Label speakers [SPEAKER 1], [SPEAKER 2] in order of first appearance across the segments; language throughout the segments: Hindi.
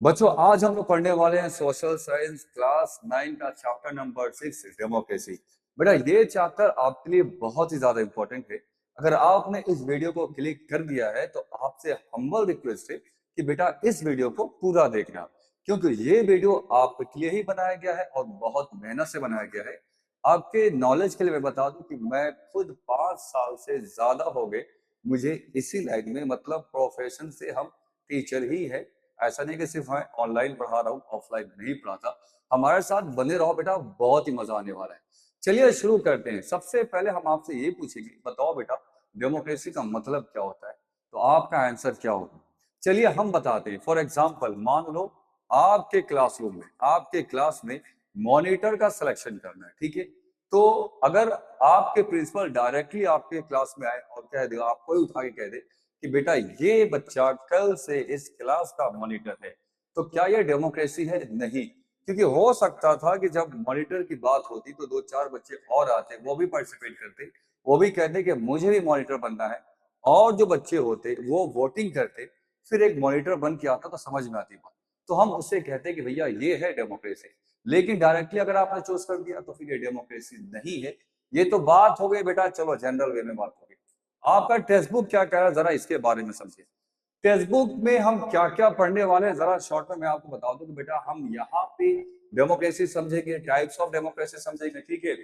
[SPEAKER 1] बच्चों आज हम लोग पढ़ने वाले हैं सोशल साइंस क्लास 9 का चैप्टर नंबर 6 डेमोक्रेसी। बेटा ये चैप्टर आपके लिए बहुत ही ज्यादा इंपॉर्टेंट है। अगर आपने इस वीडियो को क्लिक कर दिया है तो आपसे हम्बल रिक्वेस्ट है कि बेटा इस वीडियो को पूरा देखना, क्योंकि ये वीडियो आपके लिए ही बनाया गया है और बहुत मेहनत से बनाया गया है। आपके नॉलेज के लिए मैं बता दूं कि मैं खुद 5 साल से ज्यादा हो गए मुझे इसी लाइन में, मतलब प्रोफेशन से हम टीचर ही है। ऐसा नहीं कि सिर्फ मैं ऑनलाइन पढ़ा रहा हूँ, ऑफलाइन नहीं पढ़ाता। हमारे साथ बने रहो बेटा, बहुत ही मजा आने वाला है। चलिए शुरू करते हैं। सबसे पहले हम आपसे ये पूछेंगे, बताओ बेटा डेमोक्रेसी का मतलब क्या होता है, तो आपका आंसर क्या होगा। चलिए हम बताते हैं। फॉर एग्जाम्पल मान लो आपके क्लासरूम में, आपके क्लास में मॉनिटर का सिलेक्शन करना है, ठीक है। तो अगर आपके प्रिंसिपल डायरेक्टली आपके क्लास में आए और कह दे, आपको ही उठा के कह दे कि बेटा ये बच्चा कल से इस क्लास का मॉनिटर है, तो क्या ये डेमोक्रेसी है? नहीं। क्योंकि हो सकता था कि जब मॉनिटर की बात होती तो 2-4 बच्चे और आते, वो भी पार्टिसिपेट करते, वो भी कहते कि मुझे भी मॉनिटर बनना है, और जो बच्चे होते वो वोटिंग करते, फिर एक मॉनिटर बन के आता तो समझ में आती बात। तो हम उससे कहते कि भैया ये है डेमोक्रेसी। लेकिन डायरेक्टली अगर आपने चूज कर दिया तो फिर ये डेमोक्रेसी नहीं है। ये तो बात हो गई बेटा, चलो जनरल वे में बात हो गई। आपका टेक्स्ट बुक क्या कह रहा है जरा इसके बारे में समझिए। टेक्स्ट बुक में हम क्या क्या पढ़ने वाले हैं जरा शॉर्ट में मैं आपको बता दूं कि बेटा हम यहाँ पे डेमोक्रेसी समझेंगे, टाइप्स ऑफ डेमोक्रेसी समझेंगे, ठीक है।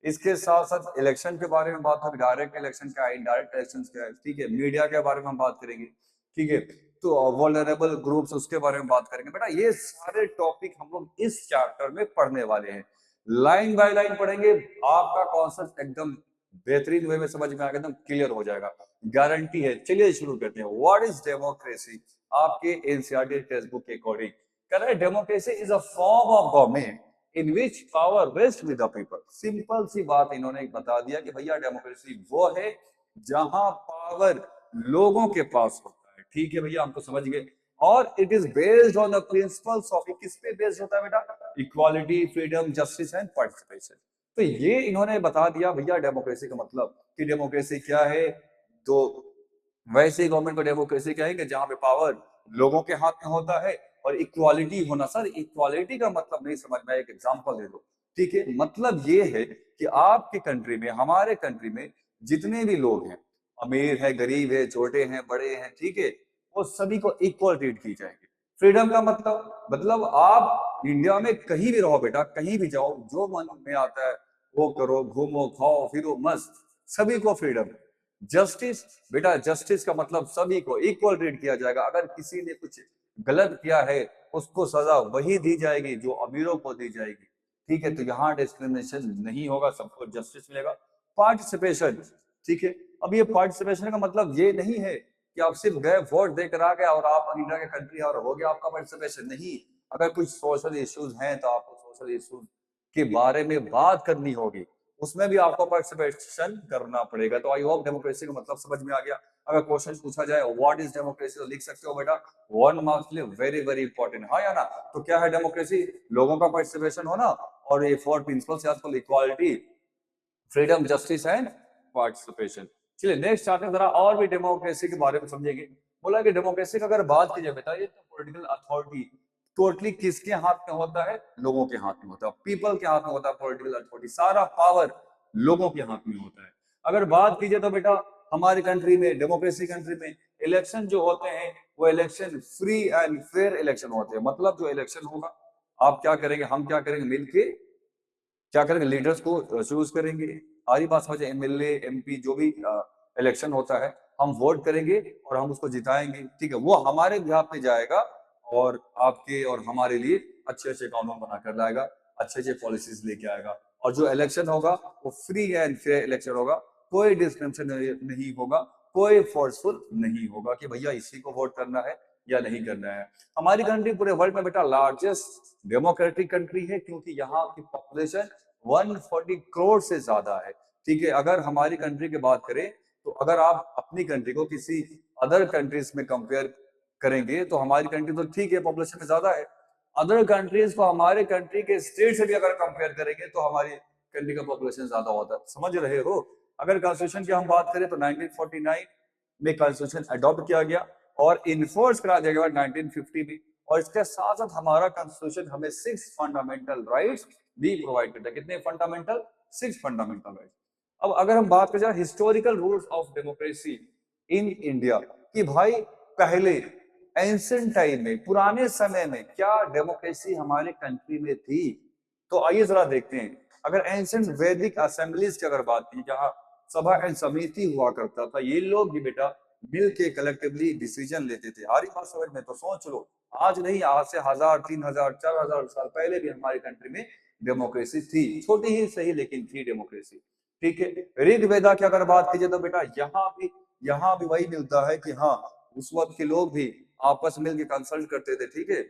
[SPEAKER 1] इसके साथ साथ इलेक्शन के बारे में बात होगी, डायरेक्ट इलेक्शन क्या है, इनडायरेक्ट इलेक्शन क्या है, ठीक है। मीडिया के बारे में हम बात करेंगे, ठीक है। तो वल्नरेबल ग्रुप्स उसके बारे में बात करेंगे। बेटा ये सारे टॉपिक हम लोग इस चैप्टर में पढ़ने वाले हैं, लाइन बाय लाइन पढ़ेंगे। आपका कॉन्सेप्ट एकदम बेहतरीन वे में समझ में आएगा, एकदम क्लियर हो जाएगा, गारंटी है। चलिए शुरू करते हैं। व्हाट इज डेमोक्रेसी आपके एनसीईआरटी टेक्स्ट बुक के अकॉर्डिंग कह रहा है, democracy is a form of government in which power rest with the people. Simple सी बात इन्होंने बता दिया कि भैया डेमोक्रेसी वो है जहां पावर लोगों के पास होता है, ठीक है भैया, हमको समझ गए। और it is based on the principles of, किस पे बेस्ड होता है बेटा? Equality, freedom, justice and participation. तो ये इन्होंने बता दिया भैया डेमोक्रेसी का मतलब कि डेमोक्रेसी क्या है। तो वैसे ही गवर्नमेंट को डेमोक्रेसी कहेंगे जहां पे पावर लोगों के हाथ में होता है और इक्वालिटी होना। सर इक्वालिटी का मतलब नहीं समझ में, एक एग्जांपल दे दो, ठीक है। मतलब ये है कि आपकी कंट्री में, हमारे कंट्री में जितने भी लोग हैं, अमीर है, गरीब है, छोटे हैं, बड़े हैं, ठीक है, वो सभी को इक्वल ट्रीट की जाएगी। फ्रीडम का मतलब आप इंडिया में कहीं भी रहो बेटा, कहीं भी जाओ, जो मन में आता है वो करो, घूमो, खाओ, फिरो, मस्त, सभी को फ्रीडम। जस्टिस बेटा, जस्टिस का मतलब सभी को इक्वल ट्रीट किया जाएगा। अगर किसी ने कुछ गलत किया है उसको सजा वही दी जाएगी जो अमीरों को दी जाएगी, ठीक है। तो यहाँ डिस्क्रिमिनेशन नहीं होगा, सबको जस्टिस मिलेगा। पार्टिसिपेशन, ठीक है। अब ये पार्टिसिपेशन का मतलब ये नहीं है कि आप सिर्फ गए वोट देकर आ गए और आप इंडिया के कंट्री और हो गया आपका पार्टिसिपेशन। नहीं, अगर कुछ सोशल इश्यूज हैं तो आपको सोशल इश्यूज के बारे में बात करनी होगी, उसमें भी आपको पार्टिसिपेशन करना पड़ेगा। तो आई होप डेमोक्रेसी का मतलब समझ में आ गया। अगर क्वेश्चन पूछा जाए व्हाट इज डेमोक्रेसी तो लिख सकते हो बेटा, 1 मार्क्स के लिए वेरी वेरी इंपॉर्टेंट, हाँ या ना। तो क्या है डेमोक्रेसी? लोगों का पार्टिसिपेशन होना, और ये 4 प्रिंसिपल्स याद करो, equality, freedom, justice and participation. चलिए नेक्स्ट चैप्टर जरा और भी डेमोक्रेसी के बारे में समझेंगे। बोला कि डेमोक्रेसी की अगर बात की जाए बेटा, ये तो पॉलिटिकल अथॉरिटी टोटली किसके हाथ में होता है? लोगों के हाथ में होता है, पीपल के हाथ में होता है। पॉलिटिकल अथॉरिटी, सारा पावर लोगों के हाथ में होता है। अगर बात कीजिए तो बेटा हमारी कंट्री में, डेमोक्रेसी कंट्री में, इलेक्शन जो होते हैं वो election free and fair election होते हैं। मतलब जो इलेक्शन होगा, आप क्या करेंगे, हम क्या करेंगे, मिलके क्या करेंगे, लीडर्स को चूज करेंगे। सारी बात समझे, एमएलए, एमपी, जो भी इलेक्शन होता है, हम वोट करेंगे और हम उसको जिताएंगे, ठीक है। वो हमारे बिहाफ पे जाएगा और आपके और हमारे लिए अच्छे अच्छे कानून बनाकर लाएगा, अच्छे अच्छे पॉलिसीज लेके आएगा। और जो इलेक्शन होगा वो फ्री एंड फेयर इलेक्शन होगा, कोई डिस्क्रिमिनेशन नहीं होगा, कोई फोर्सफुल नहीं होगा कि भैया इसी को वोट करना है या नहीं करना है। हमारी कंट्री पूरे वर्ल्ड में बेटा लार्जेस्ट डेमोक्रेटिक कंट्री है, क्योंकि यहाँ की पॉपुलेशन 140 करोड़ से ज्यादा है, ठीक है। अगर हमारी कंट्री की बात करें तो अगर आप अपनी कंट्री को किसी अदर कंट्रीज में कंपेयर करेंगे तो हमारी कंट्री तो ठीक है, पॉपुलेशन में ज्यादा है। अदर कंट्रीज को हमारे कंट्री के स्टेट से भी अगर कंपेयर करेंगे तो हमारी कंट्री का पॉपुलेशन ज्यादा होता है, समझ रहे हो। अगर कॉन्स्टिट्यूशन की हम बात करें तो 1949 में कॉन्स्टिट्यूशन अडॉप्ट किया गया और इन्फोर्स करा दिया गया 1950 में। और इसके साथ साथ हमारा कॉन्स्टिट्यूशन हमें 6 फंडामेंटल राइट्स भी प्रोवाइड करता है। कितने फंडामेंटल? 6 fundamental rights. अब अगर हम बात करें historical rules of democracy in India कि भाई पहले एंशिएंट टाइम में, पुराने समय में क्या डेमोक्रेसी हमारे कंट्री में थी, तो आइए जरा देखते हैं। अगर एंशिएंट वैदिक असेंबलीज की अगर बात की, जहां सभा एंड समिति हुआ करता था, ये लोग भी बेटा मिल के कलेक्टिवली डिसीजन लेते थे। हमारी बात समझ में तो सोच लो, आज नहीं, आज से 1000, 3000, 4000 साल पहले भी हमारी कंट्री में डेमोक्रेसी थी, छोटी ही सही लेकिन थी डेमोक्रेसी। ठीक है। ऋग्वेदा की अगर बात कीजिए तो बेटा यहाँ भी वही मिलता है कि हाँ, उस वक्त के लोग भी आपस में मिलकर कंसल्ट करते थे। ठीक है।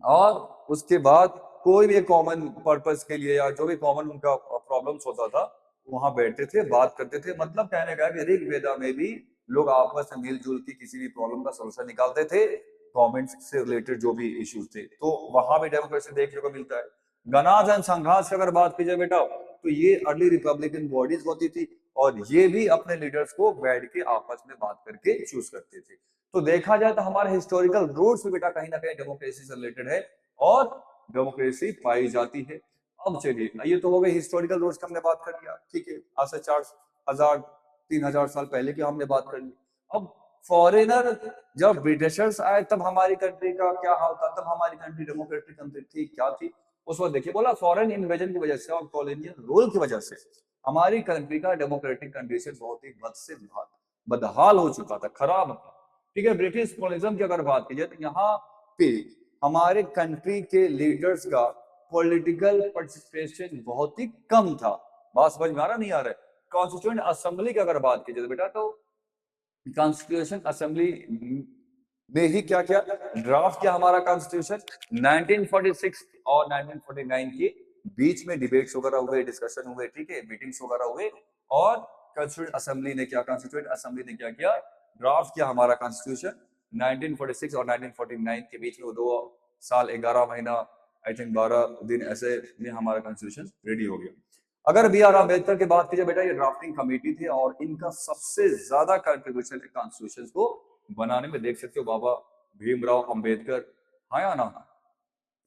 [SPEAKER 1] और उसके बाद कोई भी कॉमन पर्पस के लिए या जो भी कॉमन उनका प्रॉब्लम्स होता था, वहां बैठते थे, बात करते थे। मतलब कहने का कि ऋग्वेदा में भी लोग आपस में मिलजुल के किसी भी प्रॉब्लम का सोल्यूशन निकालते थे, गवर्नमेंट से रिलेटेड जो भी इश्यूज थे, तो वहां भी डेमोक्रेसी देखने को मिलता है। गणाध एंड संघास की अगर बात कीजिए बेटा, तो ये अर्ली रिपब्लिकन बॉडीज होती थी और ये भी अपने लीडर्स को बैठ के आपस में बात करके चूज करते थे। तो देखा जाए तो हमारे हिस्टोरिकल रूट्स भी बेटा कहीं ना कहीं डेमोक्रेसी से रिलेटेड है और डेमोक्रेसी पाई जाती है। अब चलिए, ये तो हो गए हिस्टोरिकल रूट्स की हमने बात कर लिया। ठीक है, आज से 4000 3000 साल पहले की हमने बात कर ली। अब फॉरेनर जब ब्रिटिशर्स आए तब हमारी कंट्री का क्या हाल था, तब हमारी कंट्री डेमोक्रेटिक कंट्री थी क्या थी उस वक्त? देखिए, बोला फॉरेन इन्वेजन की वजह से और कॉलोनियल रूल की वजह से हमारी कंट्री का डेमोक्रेटिक कंडीशन बहुत ही बद से बदहाल हो चुका था, खराब था। ठीक है। ब्रिटिश कॉलोनिज्म की अगर बात कीजिए तो यहाँ पे हमारे कंट्री के लीडर्स का पॉलिटिकल पार्टिसिपेशन बहुत ही कम था। बात समझ में आ रहा नहीं आ रहा है? कॉन्स्टिट्यूएंट असेंबली की अगर बात कीजिए तो बेटा, तो कॉन्स्टिट्यूशन असेंबली में ही क्या क्या ड्राफ्ट किया हमारा कॉन्स्टिट्यूशन 1946 और 1949 के बीच में डिबेट्स वगैरह हुए, डिस्कशन हुए, ठीक है, मीटिंग्स वगैरह हुए, और कॉन्स्टिट्यूएंट असेंबली ने क्या किया, ड्राफ्ट किया हमारा कॉन्स्टिट्यूशन 1946 और 1949 के बीच में। 2 साल 11 महीना आई थिंक 12 दिन ऐसे में हमारा कॉन्स्टिट्यूशन रेडी हो गया। अगर बी आर अम्बेडकर की बात कीजिए बेटा, ये ड्राफ्टिंग कमेटी थी और इनका सबसे ज्यादा कंट्रीब्यूशन है कॉन्स्टिट्यूशन को बनाने में। देख सकते हो बाबा भीमराव अंबेडकर, हाँ या ना?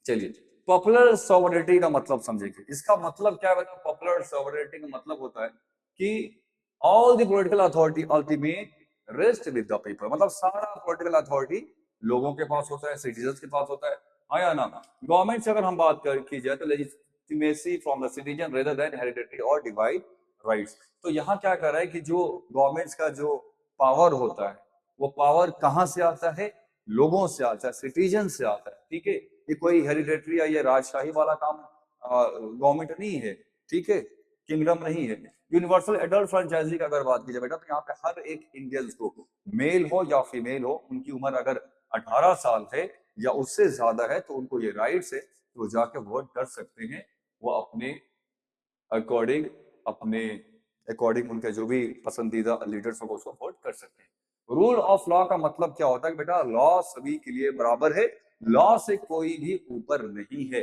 [SPEAKER 1] चलिए, पॉपुलर सॉवरेनिटी का मतलब समझेंगे। इसका मतलब क्या है? पॉपुलर सॉवरेनिटी का मतलब होता है कि all the political authority ultimate rest with the people. मतलब सारा पॉलिटिकल अथॉरिटी लोगों के पास होता है, सिटीजन्स के पास होता है, हाँ या ना? गवर्नमेंट से अगर हम बात की जाए तो legitimacy from the citizen rather than hereditary और डिवाइड राइट्स। तो यहाँ क्या कर रहा है कि जो गवर्नमेंट्स का जो पावर होता है, वो पावर कहाँ से आता है? लोगों से आता है, सिटीजन से आता है। ठीक है। ये कोई हेरिडेटरी या ये राजशाही वाला काम गवर्नमेंट नहीं है। ठीक है, किंगडम नहीं है। यूनिवर्सल एडल्ट फ्रेंचाइजी की अगर बात की जाए बेटा, तो यहाँ पे हर एक इंडियंस को, मेल हो या फीमेल हो, उनकी उम्र अगर 18 साल है या उससे ज्यादा है तो उनको ये राइट्स है कि वो जाके वोट कर सकते हैं। वो अपने अकॉर्डिंग उनके जो भी पसंदीदा लीडर्स को उसको वोट कर सकते हैं। रूल ऑफ लॉ का मतलब क्या होता है कि बेटा, लॉ सभी के लिए बराबर है, लॉ से कोई भी ऊपर नहीं है।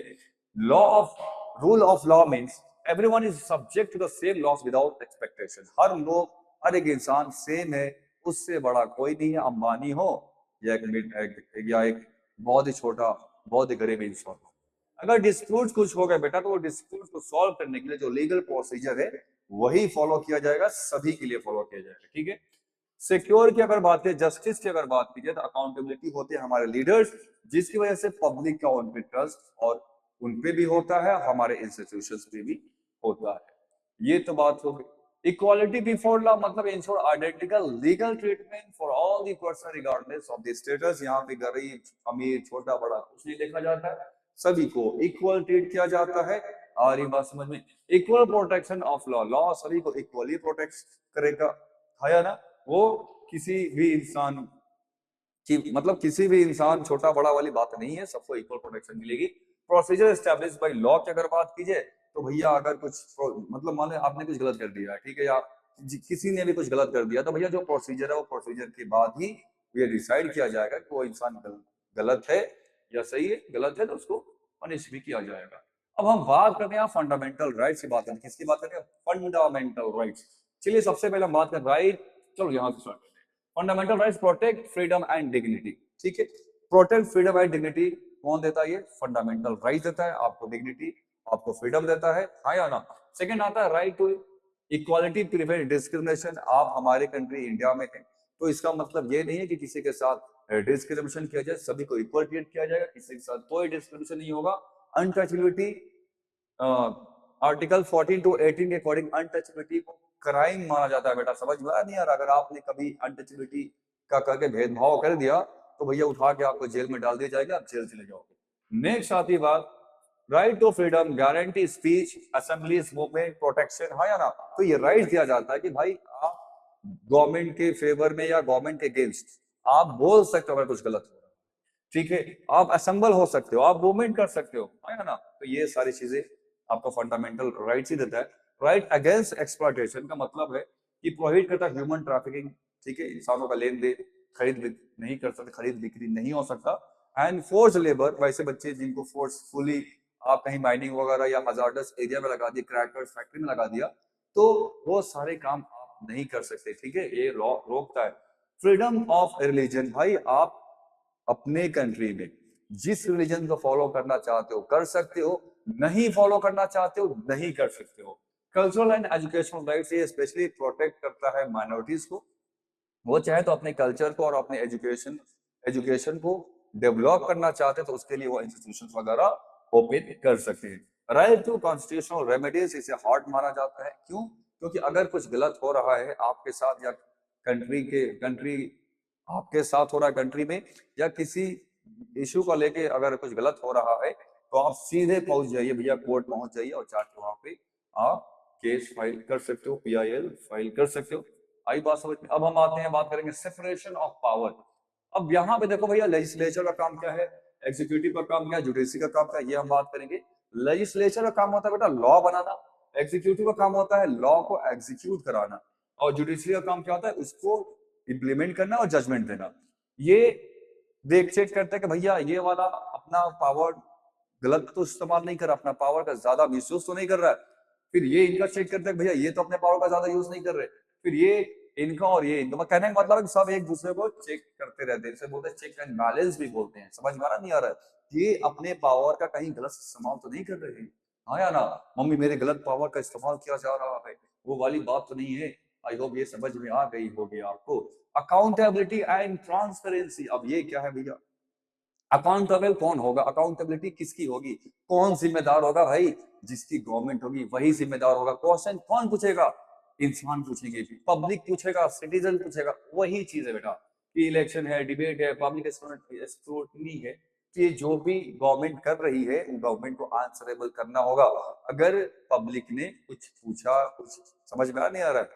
[SPEAKER 1] Rule of law means everyone is subject to the same laws without expectation. हर लोग, हर एक इंसान सेम है, उससे बड़ा कोई नहीं है, अंबानी हो या एक बहुत ही छोटा, बहुत ही गरीब इंसान हो। अगर डिस्प्यूट कुछ हो गया बेटा, तो वो डिस्प्यूट को सॉल्व करने के लिए जो लीगल प्रोसीजर है वही फॉलो किया जाएगा, सभी के लिए फॉलो किया जाएगा। ठीक है। सिक्योर की अगर बात करें, जस्टिस की अगर बात कीजिए, तो अकाउंटेबिलिटी होते हैं हमारे लीडर्स, जिसकी वजह से पब्लिक का उन पे ट्रस्ट और उन पे भी होता है, हमारे इंस्टीट्यूशंस पे भी होता है। ये तो बात हो गई। इक्वालिटी बिफोर लॉ मतलब ensure identical legal treatment for all the person regardless of the status. यहाँ पे गरीब, अमीर, छोटा बड़ा कुछ नहीं देखा जाता है, सभी को इक्वल ट्रीट किया जाता है। और ये बात समझ में, equal protection of law, law सभी को इक्वली प्रोटेक्ट करेगा, है ना? वो किसी भी इंसान की, मतलब किसी भी इंसान छोटा बड़ा वाली बात नहीं है, सबको इक्वल प्रोटेक्शन मिलेगी। प्रोसीजर एस्टैब्लिश बाय लॉ की अगर बात कीजिए तो भैया, अगर कुछ मतलब मान लो आपने कुछ गलत कर दिया है, ठीक है, या किसी ने भी कुछ गलत कर दिया, तो भैया जो प्रोसीजर है वो प्रोसीजर के बाद ही ये डिसाइड किया जाएगा कि वो इंसान गलत है या सही है। गलत है तो उसको पनिश भी किया जाएगा। अब हम बात करते हैं फंडामेंटल राइट्स की बात करें। किसकी बात करें? Fundamental rights. चलिए, सबसे पहले हम बात करें राइट, चलो यहाँ से स्टार्ट करते हैं। Fundamental rights protect freedom and dignity. ठीक है। प्रोटेक्ट फ्रीडम एंड डिग्निटी कौन देता है? ये फंडामेंटल राइट देता है आपको, डिग्निटी आपको फ्रीडम देता है, हाँ या ना? सेकंड आता है right to equality prevent discrimination. आप हमारे कंट्री इंडिया में हैं, तो इसका मतलब ये नहीं है कि किसी के साथ डिस्क्रिमिनेशन किया जाए, सभी को इक्वल ट्रीट किया जाएगा, किसी के साथ कोई डिस्क्रिमिनेशन नहीं होगा। अनटचेबिलिटी, आर्टिकल 14 टू 18 के अकॉर्डिंग अनटचेबिलिटी को क्राइम माना जाता है बेटा, समझ में आया नहीं यार? अगर आपने कभी अनटचेबिलिटी का करके भेदभाव कर दिया तो भैया उठा के आपको जेल में डाल दिया जाएगा, आप जेल चले जाओगे। नेक्स्ट आती बात right to freedom, guarantee speech, assemblies, movement, protection, हाँ या ना? तो ये राइट दिया जाता है कि भाई आप गवर्नमेंट के फेवर में या गवर्नमेंट के अगेंस्ट आप बोल सकते हो अगर कुछ गलत हो रहा है, ठीक है? आप असेंबल हो सकते हो, आप मूवमेंट कर सकते हो, है ना? तो ये सारी चीजें आपको फंडामेंटल राइट्स ही देता है। राइट अगेंस्ट एक्सप्लॉयटेशन का मतलब है कि प्रोहिबिट करता है ह्यूमन ट्रैफिकिंग, ठीक है? इंसानों का लेन देन खरीद नहीं कर सकते, खरीद बिक्री नहीं हो सकता। एंड फोर्स लेबर, वैसे बच्चे जिनको फोर्सफुली आप कहीं माइनिंग वगैरह या हजार्डस एरिया में लगा दिया, क्रैकर्स फैक्ट्री में लगा दिया, तो वो सारे काम आप नहीं कर सकते, ठीक है? ये लॉ रोकता है। फ्रीडम ऑफ रिलीजन, भाई आप अपने कंट्री में जिस रिलीजन को फॉलो करना चाहते हो कर सकते हो, नहीं फॉलो करना चाहते हो नहीं कर सकते हो। कल्चरल एंड एजुकेशनल राइट्स ये स्पेशली प्रोटेक्ट करता है माइनॉरिटीज को, वो चाहे तो अपने कल्चर को और अपने एजुकेशन को डेवलप करना चाहते हैं तो उसके लिए वो इंस्टीट्यूशंस वगैरह ओपन कर सकते हैं। राइट टू कॉन्स्टिट्यूशनल रेमेडीज, इसे हार्ड माना जाता है, क्यों? क्योंकि अगर कुछ गलत हो रहा है आपके साथ या कंट्री आपके साथ हो रहा है कंट्री में, या किसी इशू को लेके अगर कुछ गलत हो रहा है तो आप सीधे पहुंच जाइए भैया, कोर्ट पहुंच जाइए और जाके वहां पे आप केस फाइल कर सकते हो, PIL फाइल कर सकते हो। आई बात समझ में? अब हम आते हैं, बात करेंगे सेपरेशन ऑफ पावर। अब यहाँ पे देखो भैया, लेजिस्लेचर का काम क्या है, एग्जीक्यूटिव का काम क्या है, जुडिशरी का काम क्या है, ये हम बात करेंगे। लेजिस्लेचर का काम होता है बेटा लॉ बनाना, एग्जीक्यूटिव का काम होता है लॉ को एग्जीक्यूट कराना, और जुडिशरी का काम क्या होता है उसको इम्प्लीमेंट करना और जजमेंट देना। ये देख चेक करते हैं कि भैया ये वाला अपना पावर गलत तो इस्तेमाल नहीं कर रहा, अपना पावर का ज्यादा मिसयूज तो नहीं कर रहा है। फिर ये इनका चेक करते हैं भैया ये तो अपने पावर का ज्यादा यूज नहीं कर रहे, फिर ये इनका और ये इनका। कहने का मतलब है कि सब एक दूसरे को चेक करते रहते हैं, इसे बोलते हैं चेक एंड बैलेंस भी बोलते हैं। समझ में आ रहा नहीं आ रहा है? ये अपने पावर का कहीं गलत इस्तेमाल तो नहीं कर रहे हैं, हाँ या ना? मम्मी मेरे गलत पावर का इस्तेमाल किया जा रहा है, वो वाली बात तो नहीं है। आई होप ये समझ में आ गई होगी आपको। अकाउंटेबिलिटी एंड ट्रांसपेरेंसी, अब ये क्या है भैया? अकाउंटेबल कौन होगा, अकाउंटेबिलिटी किसकी होगी, कौन जिम्मेदार होगा? भाई जिसकी गवर्नमेंट होगी वही जिम्मेदार होगा। क्वेश्चन कौन पूछेगा? इंसान पूछेंगे, पब्लिक पूछेगा, सिटीजन पूछेगा। वही चीज है बेटा कि इलेक्शन है, डिबेट है, पब्लिक स्क्रूटनी है, कि जो भी गवर्नमेंट कर रही है गवर्नमेंट को आंसरेबल करना होगा अगर पब्लिक ने कुछ पूछा। कुछ समझ में आ नहीं आ रहा है?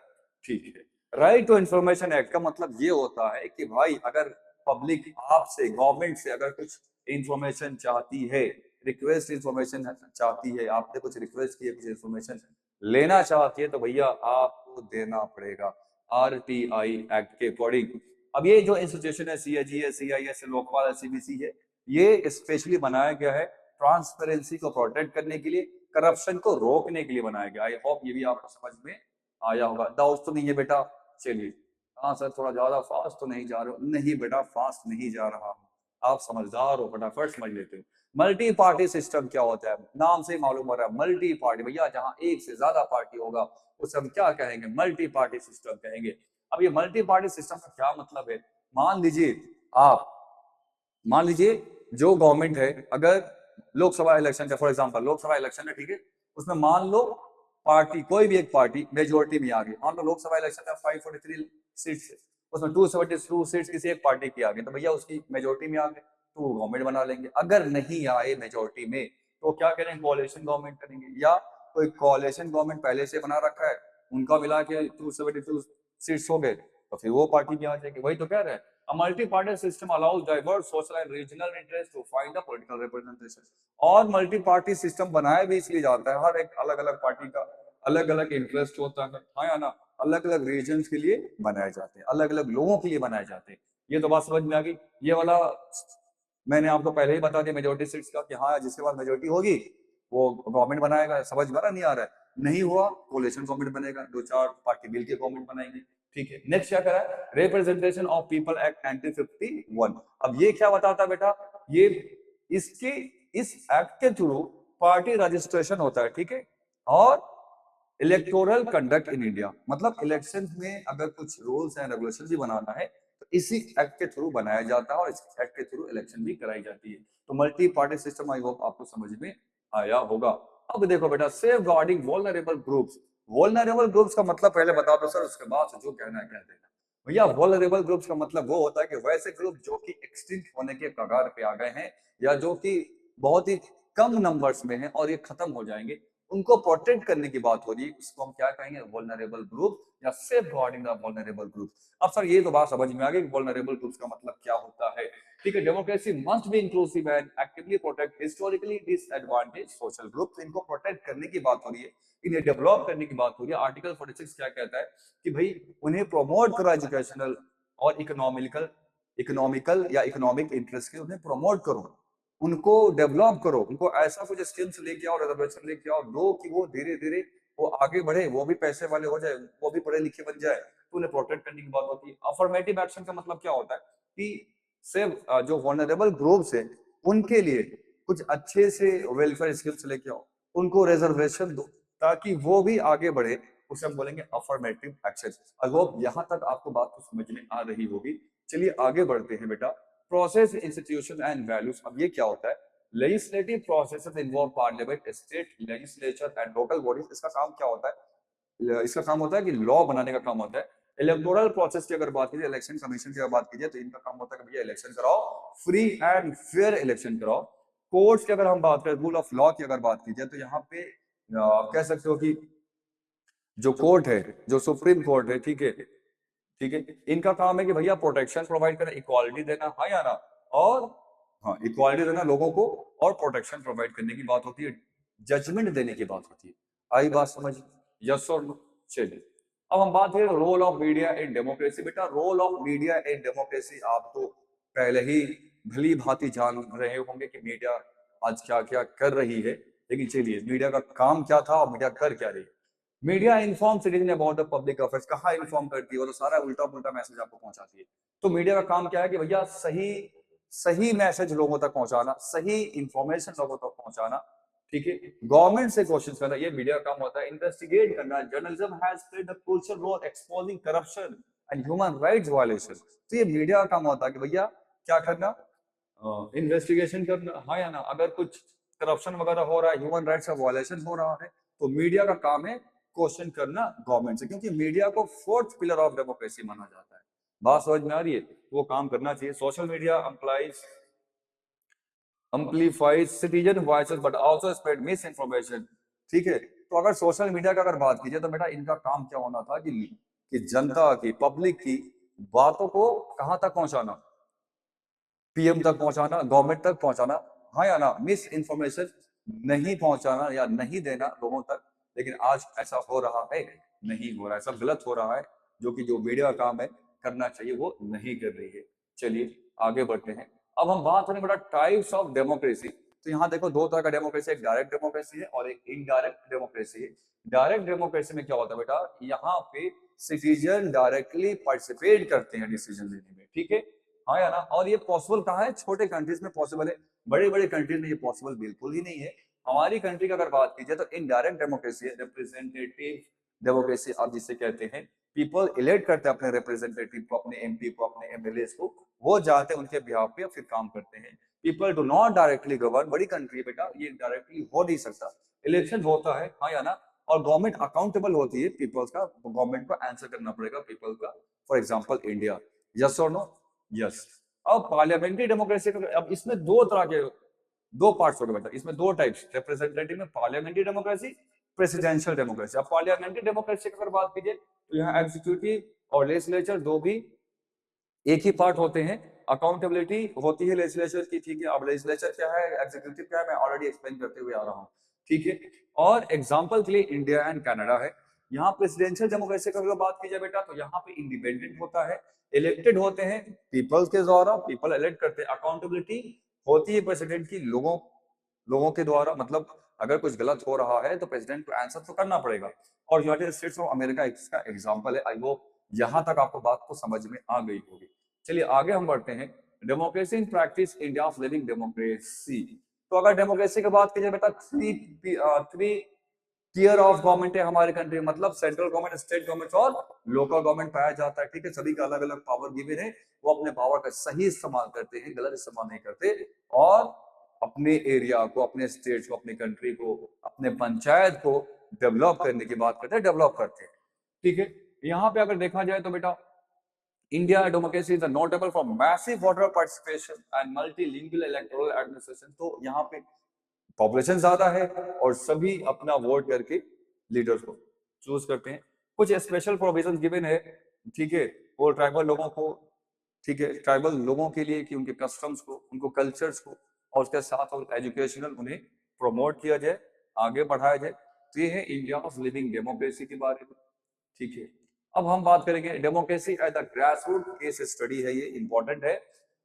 [SPEAKER 1] ठीक है। राइट टू इंफॉर्मेशन एक्ट का मतलब ये होता है कि भाई अगर पब्लिक आपसे, गवर्नमेंट से अगर कुछ इंफॉर्मेशन चाहती है, रिक्वेस्ट इंफॉर्मेशन चाहती है, आपने कुछ रिक्वेस्ट किया, कुछ इंफॉर्मेशन लेना चाहती है, तो भैया आपको देना पड़ेगा RTI एक्ट के अकॉर्डिंग। अब ये जो इंस्टीट्यूशन है CAG है, CIS है, लोकपाल है, CBC है, ये स्पेशली बनाया गया है ट्रांसपेरेंसी को प्रोटेक्ट करने के लिए, करप्शन को रोकने के लिए बनाया गया। आई होप ये भी आपको समझ में आया होगा। डाउट तो नहीं है बेटा? चलिए। हाँ सर थोड़ा ज्यादा फास्ट तो नहीं जा रहे हो? नहीं बेटा फास्ट नहीं जा रहा हूँ, आप समझदार हो, फटाफट समझ लेते हो। मल्टी पार्टी सिस्टम क्या होता है? नाम से मालूम हो रहा है मल्टी पार्टी, भैया जहाँ एक से ज्यादा पार्टी होगा उसे हम क्या कहेंगे? मल्टी पार्टी सिस्टम कहेंगे। अब ये मल्टी पार्टी सिस्टम का क्या मतलब है? मान लीजिए आप, मान लीजिए जो गवर्नमेंट है, अगर लोकसभा इलेक्शन का फॉर एग्जांपल लोकसभा इलेक्शन है, ठीक है, उसमें मान लो पार्टी, कोई भी एक पार्टी मेजोरिटी में आ गई। मान लो लोकसभा इलेक्शन में 543 सीट्स है, उसमें 272 सीट्स किसी एक पार्टी की आ गई, तो भैया उसकी मेजोरिटी में आ गए तो वो गवर्नमेंट बना लेंगे। अगर नहीं आए मेजोरिटी में तो क्या करेंगे? कोalition गवर्नमेंट करेंगे, या कोई कोalition गवर्नमेंट पहले से बना रखा है, उनका मिला के 272 सीट्स हो गए तो फिर वो पार्टी भी आ जाएगी। वही तो कह रहे हैं, A multi-party system allows diverse social and regional interests to find a political representation। और मल्टी-पार्टी सिस्टम बनाया भी इसलिए जाता है, हर एक अलग अलग पार्टी का अलग अलग इंटरेस्ट होता है, हाँ या ना? अलग अलग रीजन्स के लिए बनाए जाते हैं, अलग अलग लोगों के लिए बनाए जाते हैं। ये तो बात समझ में आ गई। ये वाला मैंने आपको पहले ही बता दिया मेजोरिटी सीट्स का, कि हाँ जिसके बाद मेजोरिटी होगी वो गवर्नमेंट बनाएगा। समझ में आ रहा नहीं आ रहा है? नहीं हुआ कोalition गवर्नमेंट बनेगा, 2-4 पार्टी मिलकर गवर्नमेंट बनाएंगे। ठीक है। नेक्स्ट क्या करा है, रिप्रेजेंटेशन ऑफ पीपल एक्ट 1951। अब ये क्या बताता है बेटा, ये इसके इस एक्ट के थ्रू पार्टी रजिस्ट्रेशन होता है, ठीक है, और इलेक्टोरल कंडक्ट इन इंडिया, मतलब इलेक्शन में अगर कुछ रूल्स एंड रेगुलेशन भी बनाना है तो इसी एक्ट के थ्रू बनाया जाता है और इस एक्ट के थ्रू इलेक्शन भी कराई जाती है। तो multi party system I hope आपको समझ में आया होगा। अब देखो बेटा, safeguarding vulnerable groups. Vulnerable groups का मतलब पहले बता दो सर, उसके बाद से जो कहना है कह देना। भैया वल्नरेबल ग्रुप्स का मतलब वो होता है कि वैसे ग्रुप जो कि एक्सटिंक्ट होने के कगार पे आ गए हैं या जो कि बहुत ही कम नंबर्स में हैं और ये खत्म हो जाएंगे, उनको प्रोटेक्ट करने की बात हो रही है, उसको हम क्या कहेंगे, वल्नरेबल ग्रुप या safeguarding the vulnerable group. अब सर ये तो बात समझ में आ गई कि वल्नरेबल ग्रुप्स का मतलब क्या होता है। ठीक है, democracy must be inclusive and actively protect historically disadvantage social groups. इनको प्रोटेक्ट करने की बात हो रही है, इन्हें डेवलप करने की बात हो रही है। आर्टिकल 46 क्या कहता है कि भाई उन्हें प्रमोट करो एजुकेशनल और इकोनॉमिकल या इकोनॉमिक इंटरेस्ट के, उन्हें प्रमोट करो, उनको डेवलप करो, उनको ऐसा कुछ स्किल्स लेके आओ, रिजर्वेशन लेके आओ, दो कि वो धीरे धीरे वो आगे बढ़े, वो भी पैसे वाले हो जाए, वो भी पढ़े लिखे बन जाए, तो उन्हें प्रोटेक्ट करने की बात होती है। अफर्मेटिव एक्शन का मतलब क्या होता है कि सिर्फ जो वल्नरेबल ग्रुप्स है उनके लिए कुछ अच्छे से वेलफेयर स्किल्स लेके आओ, उनको रिजर्वेशन दो ताकि वो भी आगे बढ़े, उसे हम बोलेंगे अफर्मेटिव एक्शन। आई होप यहाँ तक आपको बात को समझ में आ रही होगी। चलिए आगे बढ़ते हैं बेटा, प्रोसेस, इंस्टीट्यूशन एंड वैल्यूज। अब ये क्या होता है, legislative processes involve parliament, state legislature and local bodies. इसका काम क्या होता है, इसका काम होता है कि लॉ बनाने का काम होता है। इलेक्टोरल प्रोसेस की अगर बात कीजिए, इलेक्शन कमीशन की अगर बात कीजिए, तो इनका काम होता है कि भैया इलेक्शन कराओ, फ्री एंड फेयर इलेक्शन कराओ। कोर्ट्स की अगर हम बात करें, रूल ऑफ लॉ की अगर बात कीजिए, तो यहाँ पे आप कह सकते हो कि जो कोर्ट है, जो सुप्रीम कोर्ट है, ठीक है, ठीक है, इनका काम है कि भैया प्रोटेक्शन प्रोवाइड करना, इक्वालिटी देना, हाँ या ना, और हाँ इक्वालिटी देना लोगों को और प्रोटेक्शन प्रोवाइड करने की बात होती है, जजमेंट देने की बात होती है। आई बात समझ, यस और नो। चलिए अब हम बात करें role of media in democracy. बेटा role of media in democracy आप तो पहले ही भली भांति जान रहे होंगे कि मीडिया आज क्या क्या कर रही है, लेकिन चलिए मीडिया का काम क्या था और मीडिया कर क्या रही है। Media inform citizen about the public affairs. कहाँ इन्फॉर्म करती है, वो तो सारा उल्टा पुल्टा मैसेज आपको पहुंचाती है। तो मीडिया का काम क्या है कि भैया सही सही मैसेज लोगों तक पहुंचाना, सही इंफॉर्मेशन लोगों तक पहुंचाना, ठीक है, गवर्नमेंट से क्वेश्चन करना, ये मीडिया का काम होता है। इन्वेस्टिगेट करना, journalism has played a crucial role exposing corruption and human rights violation. तो ये मीडिया का काम होता है कि भैया क्या करना, इन्वेस्टिगेशन करना, हाँ या ना, अगर कुछ करप्शन वगैरह हो रहा है, ह्यूमन राइट्स का वायलेशन हो रहा है, तो मीडिया का काम है क्वेश्चन करना गवर्नमेंट से, क्योंकि मीडिया को फोर्थ पिलर ऑफ डेमोक्रेसी माना जाता है। बात समझ में आ रही है, वो काम करना चाहिए। Social media amplifies citizen voices but also spread misinformation। ठीक है, तो अगर सोशल मीडिया का अगर बात कीजिए तो बेटा इनका काम क्या होना था कि जनता की, पब्लिक की बातों को कहां तक पहुंचाना, पीएम तक पहुंचाना, गवर्नमेंट तक पहुंचाना, हाँ या ना, मिस इन्फॉर्मेशन नहीं पहुंचाना या नहीं देना लोगों तक। लेकिन आज ऐसा हो रहा है, नहीं हो रहा है, सब गलत हो रहा है, जो कि जो मीडिया का काम है करना चाहिए वो नहीं कर रही है। चलिए आगे बढ़ते हैं। अब हम बात करें बेटा टाइप्स ऑफ डेमोक्रेसी। तो यहाँ देखो दो तरह का डेमोक्रेसी, एक डायरेक्ट डेमोक्रेसी है और एक इनडायरेक्ट डेमोक्रेसी है। डायरेक्ट डेमोक्रेसी में क्या होता है बेटा, यहाँ पे सिटीजन डायरेक्टली पार्टिसिपेट करते हैं डिसीजन लेने में, ठीक है, हाँ या ना। और ये पॉसिबल कहाँ है, छोटे कंट्रीज में पॉसिबल है, बड़े बड़े कंट्रीज में ये पॉसिबल बिल्कुल ही नहीं है। हमारी कंट्री की अगर बात कीजिए तो इनडायरेक्ट डेमोक्रेसी है, रिप्रेजेंटेटिव डेमोक्रेसी आप जिसे कहते हैं। पीपल इलेक्ट करते हैं अपने रिप्रेजेंटेटिव को, अपने एमपी को, अपने एमएलए को, वो जाते हैं उनके बिहाफ पे फिर काम करते हैं। People do not directly govern, बड़ी कंट्री है बेटा, ये डायरेक्टली हो नहीं सकता। इलेक्शन होता है, हाँ या ना, और गवर्नमेंट अकाउंटेबल होती है पीपल्स का, गवर्नमेंट को आंसर करना पड़ेगा पीपल का। फॉर एग्जाम्पल इंडिया, यस और नो, यस। अब पार्लियामेंट्री डेमोक्रेसी, अब इसमें दो तरह के, दो पार्ट्स हो गए बेटा, इसमें दो टाइप्स, रिप्रेजेंटेटिव में पार्लियामेंट्री डेमोक्रेसी, प्रेसिडेंशियल डेमोक्रेसी। अब पार्लियामेंट्री डेमोक्रेसी की अगर बात कीजिए तो यहाँ एग्जीक्यूटिव और लेजिस्लेचर दो भी एक ही पार्ट होते हैं, अकाउंटेबिलिटी होती है लेजिस्लेचर की, ठीक है। अब लेजिस्लेचर क्या है, एग्जीक्यूटिव क्या है, मैं ऑलरेडी एक्सप्लेन करते हुए आ रहा हूँ, ठीक है। और एग्जांपल के लिए इंडिया एंड कनाडा है। यहाँ प्रेसिडेंशियल डेमोक्रेसी की अगर बात की जाए बेटा तो यहाँ पे इंडिपेंडेंट होता है, इलेक्टेड होते हैं पीपल्स के द्वारा, पीपल इलेक्ट करते हैं। अकाउंटेबिलिटी होती है प्रेसिडेंट की लोगों के द्वारा, मतलब अगर कुछ गलत हो रहा है तो प्रेसिडेंट को आंसर तो करना पड़ेगा। और यूनाइटेड स्टेट्स ऑफ अमेरिका इसका एग्जांपल है। आई होप यहाँ तक आपको बात को समझ में आ गई होगी। चलिए आगे हम बढ़ते हैं। Democracy in practice, India living democracy. तो अगर डेमोक्रेसी की बात कीजिए बेटा, थ्री टीयर ऑफ गवर्नमेंट है हमारे कंट्री, मतलब सेंट्रल गवर्नमेंट, स्टेट गवर्नमेंट और लोकल गवर्नमेंट पाया जाता है। ठीक है, सभी का अलग अलग पावर गिवन है, वो अपने पावर का सही इस्तेमाल करते हैं, गलत इस्तेमाल नहीं करते, और अपने एरिया को, अपने स्टेट को, अपने कंट्री को, अपने पंचायत को डेवलप करने की बात करते हैं, डेवलप करते हैं। ठीक है, यहाँ पे अगर देखा जाए तो बेटा, India democracy is notable for massive voter participation and multilingual electoral administration। तो यहाँ पे पॉपुलेशन ज्यादा है और सभी अपना वोट करके लीडर्स को चूज करते हैं। कुछ स्पेशल प्रोविजन गिवन है, ठीक है, और ट्राइबल लोगों को, ठीक है, ट्राइबल लोगों के लिए कि उनके कस्टम्स को, उनको कल्चर्स को, और उसके साथ और एजुकेशनल उन्हें प्रमोट किया जाए, आगे बढ़ाया जाए। तो ये है इंडिया ऑफ लिविंग डेमोक्रेसी के बारे में। ठीक है, अब हम बात करेंगे democracy at the grass root. Case study है ये, इंपॉर्टेंट है।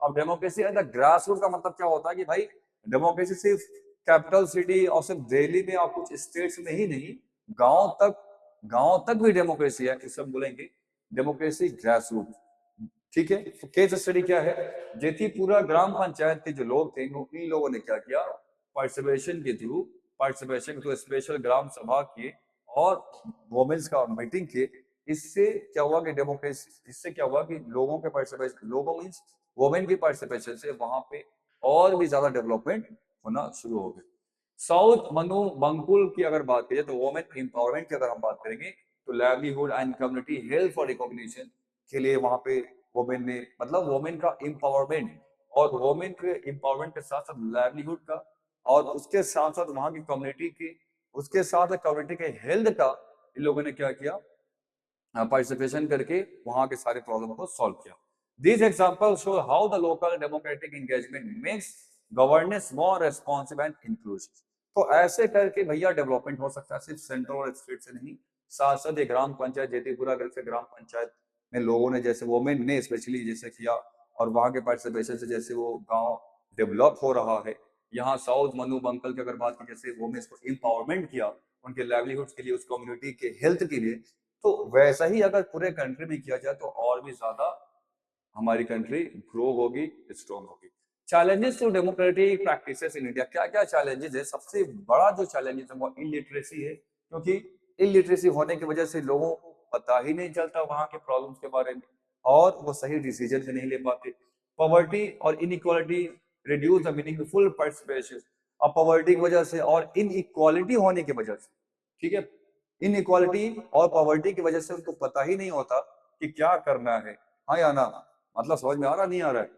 [SPEAKER 1] अब democracy at the grass root का मतलब क्या होता है कि भाई डेमोक्रेसी सिर्फ कैपिटल सिटी और सिर्फ दिल्ली में और कुछ स्टेट्स में ही नहीं, गांव तक भी डेमोक्रेसी है, इसे हम बोलेंगे डेमोक्रेसी ग्रास रूट। ठीक है, तो केस स्टडी क्या है, जेठीपुरा ग्राम पंचायत के जो लोग थे, इन लोगों ने क्या किया, पार्टिसिपेशन के थ्रू स्पेशल ग्राम सभा किए और वोमेन्स का मीटिंग किए। इससे क्या हुआ कि डेमोक्रेसी, इससे क्या हुआ कि लोगों के पार्टिसिपेशन, लोगों मीन्स वोमेन की पार्टिसिपेशन से वहां पे और भी ज्यादा डेवलपमेंट होना शुरू हो गई। साउथ मनु बंकुल की अगर बात करें तो वोमेन एम्पावरमेंट की अगर हम बात करेंगे तो livelihood and community health for recognition के लिए वहां पे वोमेन ने, मतलब वोमेन का एम्पावरमेंट, और वोमेन के एम्पावरमेंट के साथ साथ लाइवलीहुड का, और उसके साथ साथ वहां की कम्युनिटी की, उसके साथ कम्युनिटी के हेल्थ का, इन लोगों ने क्या किया, पार्टिसिपेशन करके वहां के सारे प्रॉब्लम को सॉल्व किया। These examples show how the local democratic engagement makes governance more responsive and inclusive। तो ऐसे करके भैया डेवलपमेंट हो सकता है, सिर्फ सेंट्रल और स्टेट से नहीं, साथ साथ ये ग्राम पंचायत, जेठीपुरा जैसे ग्राम पंचायत में लोगों ने, जैसे वोमेन ने स्पेशली जैसे किया, और वहां के पार्टिसिपेशन से जैसे वो गांव डेवलप हो रहा है। यहाँ साउथ मनु बंकल की अगर बात की, जैसे वोमेन्स को एम्पावरमेंट किया उनके लाइवलीहुड के लिए, उस कम्युनिटी के हेल्थ के लिए, तो वैसा ही अगर पूरे कंट्री में किया जाए तो और भी ज्यादा हमारी कंट्री ग्रो होगी, स्ट्रॉन्ग होगी। Challenges to democratic practices in India, क्या क्या चैलेंजेस है? सबसे बड़ा जो चैलेंजेस है वो इलिटरेसी है, क्योंकि इलिटरेसी होने की वजह से लोगों को पता ही नहीं चलता वहां के प्रॉब्लम्स के बारे में, और वो सही डिसीजन भी नहीं ले पाते। पॉवर्टी और inequality reduce the meaningful participation. अब पॉवर्टी की वजह से और इनइक्वालिटी होने की वजह से, ठीक है, इनइक्वालिटी और पॉवर्टी की वजह से उनको पता ही नहीं होता कि क्या करना है, हाँ या ना, मतलब समझ में आ रहा नहीं आ रहा है,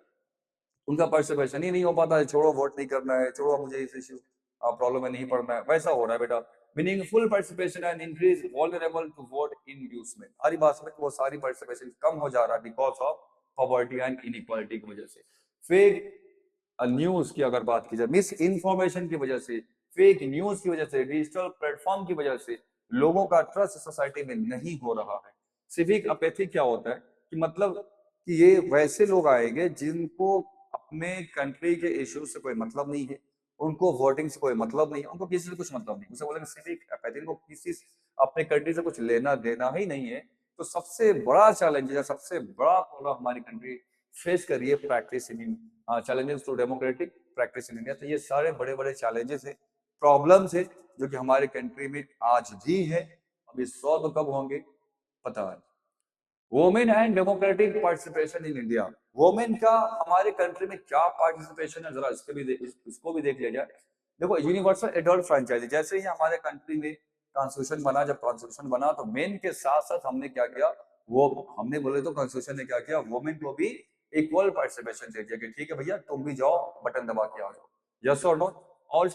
[SPEAKER 1] उनका पार्टिसिपेशन ही नहीं हो पाता है, छोड़ो वोट नहीं करना है, छोड़ो मुझे इस इश्यू प्रॉब्लम में नहीं पड़ना है, वैसा हो रहा है बेटा। Meaningful participation and increase vulnerable to vote inducement. हरी बात में वो सारी पार्टिसिपेशन कम हो जा रहा है because of poverty and inequality की वजह से। फेक न्यूज की अगर बात की जाए, मिस इन्फॉर्मेशन की वजह से, फेक न्यूज की वजह से, डिजिटल प्लेटफॉर्म की वजह से लोगों का ट्रस्ट सोसाइटी में नहीं हो रहा है। सिविक अपैथी क्या होता है कि मतलब कि ये वैसे लोग आएंगे जिनको अपने कंट्री के इश्यूज से कोई मतलब नहीं है, उनको वोटिंग से कोई मतलब नहीं है, उनको किसी से कुछ मतलब नहीं, उसे बोलेंगे सिविक अपैथी, को किसी अपने कंट्री से कुछ लेना देना ही नहीं है। तो सबसे बड़ा चैलेंज है, सबसे बड़ा प्रॉब्लम हमारी कंट्री फेस कर रही है practice in challenges to democratic practice in India. तो ये सारे बड़े बड़े चैलेंजेस है, प्रॉब्लम्स है, जो कि हमारे कंट्री में आज भी है। अब ये सॉल्व कब होंगे पता है। Women and democratic participation in India, women का हमारे कंट्री में क्या पार्टिसिपेशन है, जरा इसको भी देख लिया जाए। देखो, यूनिवर्सल एडल्ट फ्रेंचाइजी, जैसे ही हमारे कंट्री में कॉन्स्टिट्यूशन बना, जब कॉन्स्टिट्यूशन बना तो मेन के साथ साथ हमने क्या किया, वो हमने बोले तो कॉन्स्टिट्यूशन ने क्या किया, वोमेन को भी इक्वल पार्टिसिपेशन दे दिया कि ठीक है भैया तुम भी जाओ, बटन दबा के आ जाओ, यस और नो। और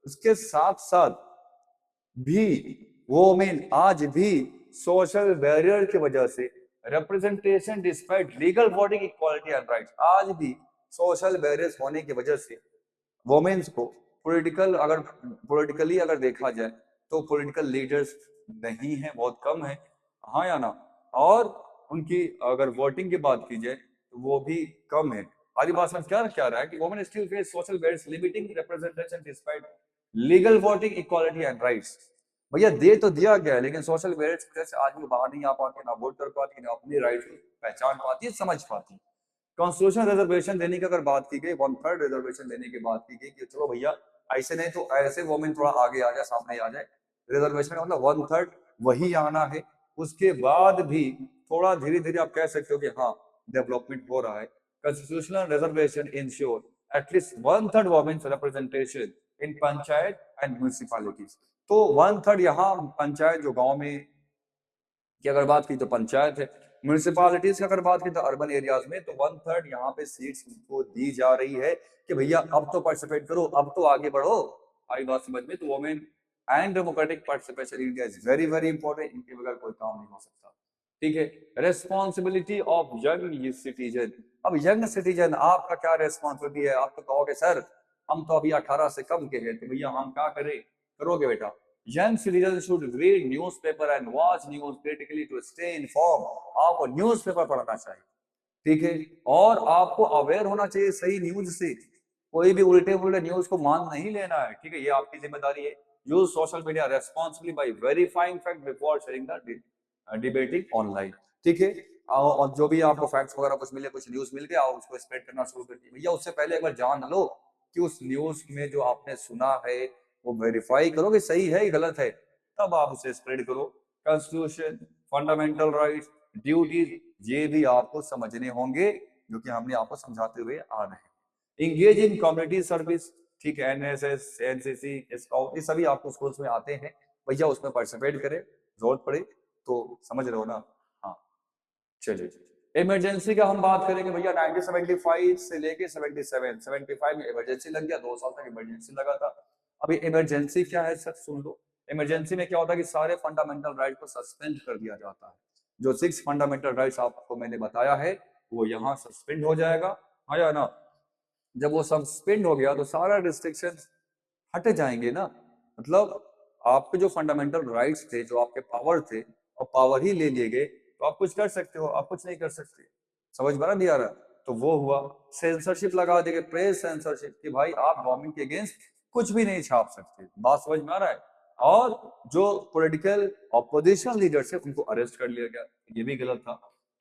[SPEAKER 1] उसके साथ साथ भी वोमेन आज भी सोशल बैरियर की वजह से, representation despite legal voting equality and rights, आज भी सोशल बैरियर्स होने की वजह से वोमेन्स को पॉलिटिकली अगर देखा जाए तो पॉलिटिकल लीडर्स नहीं है, बहुत कम है, हाँ या ना, और उनकी अगर वोटिंग की बात की जाए तो वो भी कम है। हमारी बात में क्या क्या रहा है कि women still face social barriers limiting representation despite legal voting equality and rights. भैया दे तो दिया गया है, लेकिन सोशल मेरिट्स की वजह से आदमी बाहर नहीं आ पाते, ना वोट कर पाती, ना अपनी राइट को पहचान पाती है, समझ पाती। कॉन्स्टिट्यूशनल रिजर्वेशन देने की अगर बात की गई, 1/3 रिजर्वेशन देने की बात की गई कि चलो भैया ऐसे नहीं तो ऐसे वोमेन थोड़ा आगे आ जाए, सामने आ जाए। रिजर्वेशन मतलब 1/3 वही आना है। उसके बाद भी थोड़ा धीरे-धीरे आप कह सकते हो कि हाँ, डेवलपमेंट हो रहा है। Constitutional reservation ensure at least 1/3 women's representation in panchayat and municipalities. तो 1/3 यहाँ पंचायत जो गाँव में की अगर बात की तो पंचायत है, म्युनिसिपैलिटीज की अगर बात की तो अर्बन एरियाज में, तो 1/3 यहाँ पे सीट्स उनको दी जा रही है कि भैया अब तो पार्टिसिपेट करो, अब तो आगे बढ़ो। आई बात समझ में? तो women and democratic participation in India is very very important, इनके बगैर कोई काम नहीं हो सकता। ठीक है। Responsibility of young citizen. अब यंग सिटीजन आपका क्या रेस्पॉन्सिबिलिटी है? आप तो कहोगे सर हम तो अभी 18 से कम के हैं, तो भैया हम क्या करें? करोगे बेटा। Young citizens should read newspaper and watch news critically to stay informed. आपको न्यूज़पेपर पढ़ना चाहिए, ठीक है, और आपको अवेयर होना चाहिए सही न्यूज से। कोई भी उल्टे पुल्टे न्यूज को मान नहीं लेना है, ठीक है, ये आपकी जिम्मेदारी है। Use social media responsibly by verifying fact before sharing the debating online, ठीक है। और जो भी आपको फैक्ट्स वगैरह कुछ मिले, कुछ न्यूज मिल गया, आप उसको स्प्रेड करना शुरू कर दिए, भैया उससे पहले एक बार जान लो कि उस न्यूज में जो आपने सुना है वो वेरीफाई करो कि सही है कि गलत है, तब आप उसे स्प्रेड करो। कॉन्स्टिट्यूशन, फंडामेंटल राइट्स, ड्यूटीज, ये भी आपको समझने होंगे, जो कि हमने आपको समझाते हुए आ रहे हैं। इंगेज इन कम्युनिटी सर्विस, ठीक है, एनएसएस, एनसीसी, स्काउट, ये सभी आपको स्कूल्स में आते हैं, भैया उसमें पार्टिसिपेट करें, जरूरत पड़े तो। समझ रहे हो ना? हाँ, चलिए। इमरजेंसी का हम बात करेंगे भैया, 1975 से लेके 77, 75 में इमरजेंसी लग गया, 2 साल तक इमरजेंसी लगा था। अभी इमरजेंसी क्या है सर, सुन लो। इमरजेंसी में क्या होता है कि सारे फंडामेंटल राइट को सस्पेंड कर दिया जाता है। जो 6 फंडामेंटल राइट्स आपको मैंने बताया है, वो यहाँ सस्पेंड हो जाएगा, हाँ या ना? जब वो सस्पेंड हो गया तो सारा रिस्ट्रिक्शन हट जाएंगे ना। मतलब आपके जो फंडामेंटल राइट्स थे, जो आपके पावर थे, और पावर ही ले लिए गए, तो आप कुछ कर सकते हो, आप कुछ नहीं कर सकते। समझ में नहीं आ रहा? तो वो हुआ। सेंसरशिप लगा देंगे, प्रेस सेंसरशिप, कि भाई आप गवर्नमेंट के अगेंस्ट कुछ भी नहीं छाप सकते। बात समझ में आ रहा है? और जो पॉलिटिकल ऑपोजिशन लीडर्स है उनको अरेस्ट कर लिया गया, ये भी गलत था।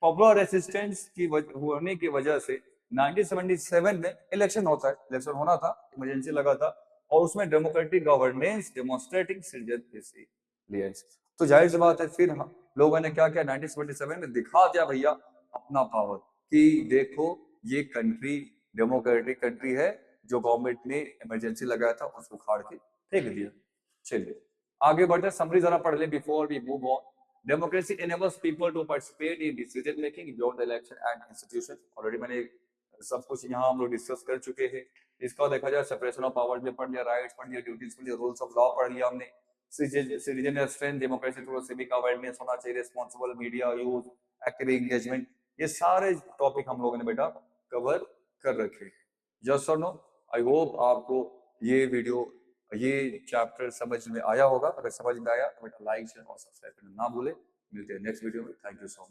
[SPEAKER 1] पॉपुलर रेसिस्टेंस की होने की वजह से 1977 में इलेक्शन होता है, इलेक्शन होना था, इमरजेंसी लगा था, और उसमें डेमोक्रेटिक गवर्नेंस डेमोन्स्ट्रेटिंग सिटीजन। तो जाहिर सी बात है, फिर लोगों ने क्या किया, 1977 में दिखा दिया भैया अपना पावर, कि देखो ये कंट्री डेमोक्रेटिक कंट्री है, जो गवर्नमेंट ने इमरजेंसी लगाया था उसको उखाड़ के फेंक दिया। चलिए आगे बढ़ते, समरी जरा पढ़ ले before we move on. Democracy enables people to participate in decision making beyond the election and institution। Already मैंने सब कुछ यहाँ हम लोग डिस्कस कर चुके हैं। इसका देखा जाए, सेपरेशन ऑफ पावर्स में पढ़ लिया, राइट्स पढ़ लिया, ड्यूटीज पढ़ लिया, रूल्स ऑफ लॉ पढ़ लिया हमने। Citizen strength, democracy through civic awareness होना चाहिए, responsible media use, active engagement, ये सारे टॉपिक हम लोगों ने बेटा कवर कर रखे हैं। जस्ट और नो, आई होप आपको ये वीडियो, ये चैप्टर समझ में आया होगा। अगर समझ में आया तो बेटा लाइक शेयर और सब्सक्राइब करना ना भूले। मिलते हैं नेक्स्ट वीडियो में। Thank you so much.